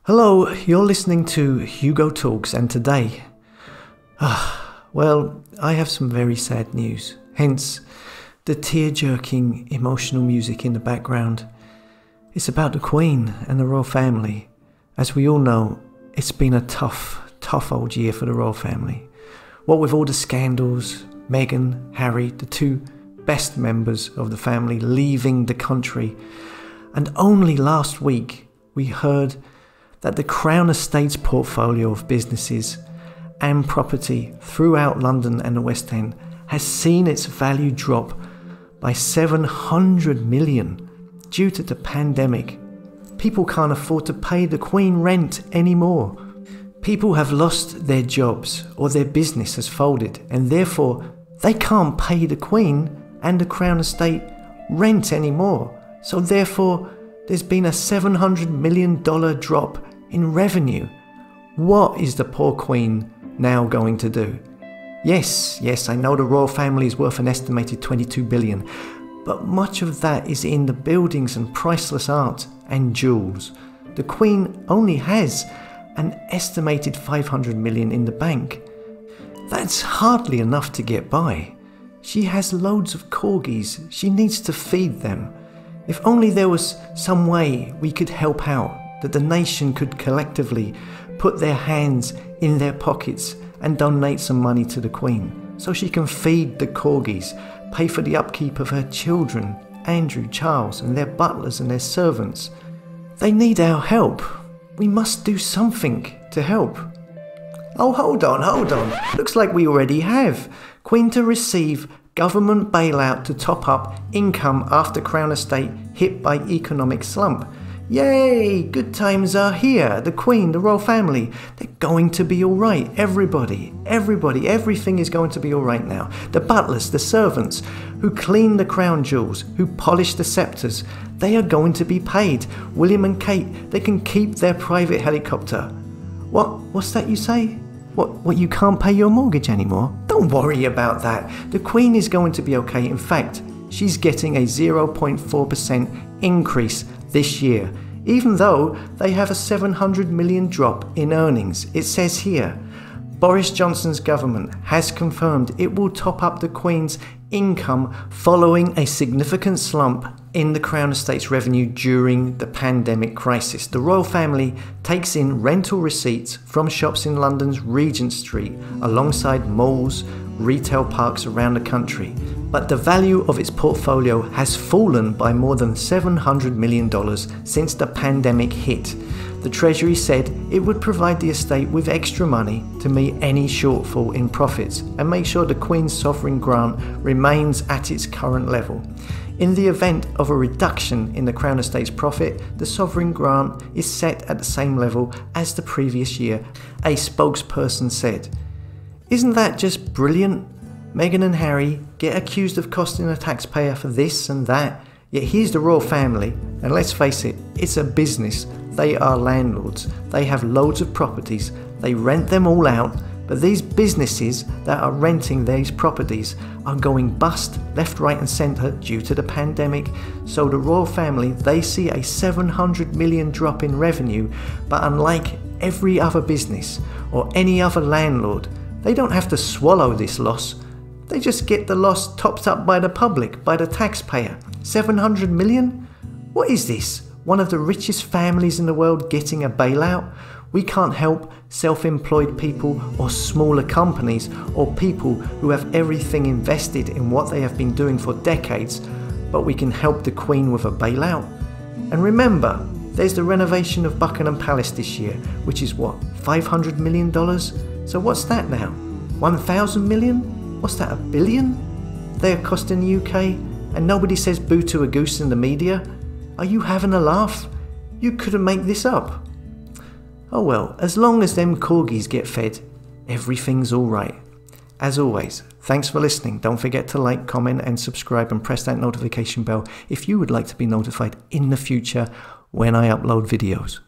Hello, you're listening to Hugo Talks, and today, well, I have some very sad news, hence the tear-jerking emotional music in the background. It's about the Queen and the royal family. As we all know, it's been a tough old year for the royal family. What with all the scandals, Meghan, Harry, the two best members of the family leaving the country, and only last week we heard that the Crown Estate's portfolio of businesses and property throughout London and the West End has seen its value drop by 700 million due to the pandemic. People can't afford to pay the Queen rent anymore. People have lost their jobs or their business has folded, and therefore they can't pay the Queen and the Crown Estate rent anymore. So therefore there's been a $700 million drop in revenue. What is the poor Queen now going to do? Yes, I know the royal family is worth an estimated 22 billion, but much of that is in the buildings and priceless art and jewels. The Queen only has an estimated 500 million in the bank. That's hardly enough to get by. She has loads of corgis. She needs to feed them. If only there was some way we could help out, that the nation could collectively put their hands in their pockets and donate some money to the Queen so she can feed the corgis, pay for the upkeep of her children, Andrew, Charles, and their butlers and their servants. They need our help. We must do something to help. Oh, hold on. Looks like we already have. Queen to receive government bailout to top up income after Crown Estate hit by economic slump. Yay! Good times are here. The Queen, the royal family, they're going to be all right. Everybody, everything is going to be all right now. The butlers, the servants who clean the crown jewels, who polish the sceptres, they are going to be paid. William and Kate, they can keep their private helicopter. What's that you say? What, you can't pay your mortgage anymore? Don't worry about that. The Queen is going to be okay. In fact, she's getting a 0.4% increase this year, even though they have a 700 million drop in earnings. It says here, Boris Johnson's government has confirmed it will top up the Queen's income following a significant slump in the Crown Estate's revenue during the pandemic crisis. The royal family takes in rental receipts from shops in London's Regent Street alongside malls, retail parks around the country. But the value of its portfolio has fallen by more than $700 million since the pandemic hit. The Treasury said it would provide the estate with extra money to meet any shortfall in profits and make sure the Queen's sovereign grant remains at its current level. In the event of a reduction in the Crown Estate's profit, the sovereign grant is set at the same level as the previous year, a spokesperson said. Isn't that just brilliant? Meghan and Harry get accused of costing the taxpayer for this and that, yet here's the royal family, and let's face it, it's a business. They are landlords. They have loads of properties. They rent them all out, but these businesses that are renting these properties are going bust left, right and centre due to the pandemic. So the royal family, they see a 700 million drop in revenue, but unlike every other business or any other landlord, they don't have to swallow this loss. They just get the loss topped up by the public, by the taxpayer. 700 million? What is this? One of the richest families in the world getting a bailout? We can't help self-employed people or smaller companies or people who have everything invested in what they have been doing for decades, but we can help the Queen with a bailout. And remember, there's the renovation of Buckingham Palace this year, which is what, $500 million? So what's that now? 1,000 million? What's that, $1 billion? They're costing the UK, and nobody says boo to a goose in the media. Are you having a laugh? You couldn't make this up. Oh well, as long as them corgis get fed, everything's alright. As always, thanks for listening. Don't forget to like, comment and subscribe and press that notification bell if you would like to be notified in the future when I upload videos.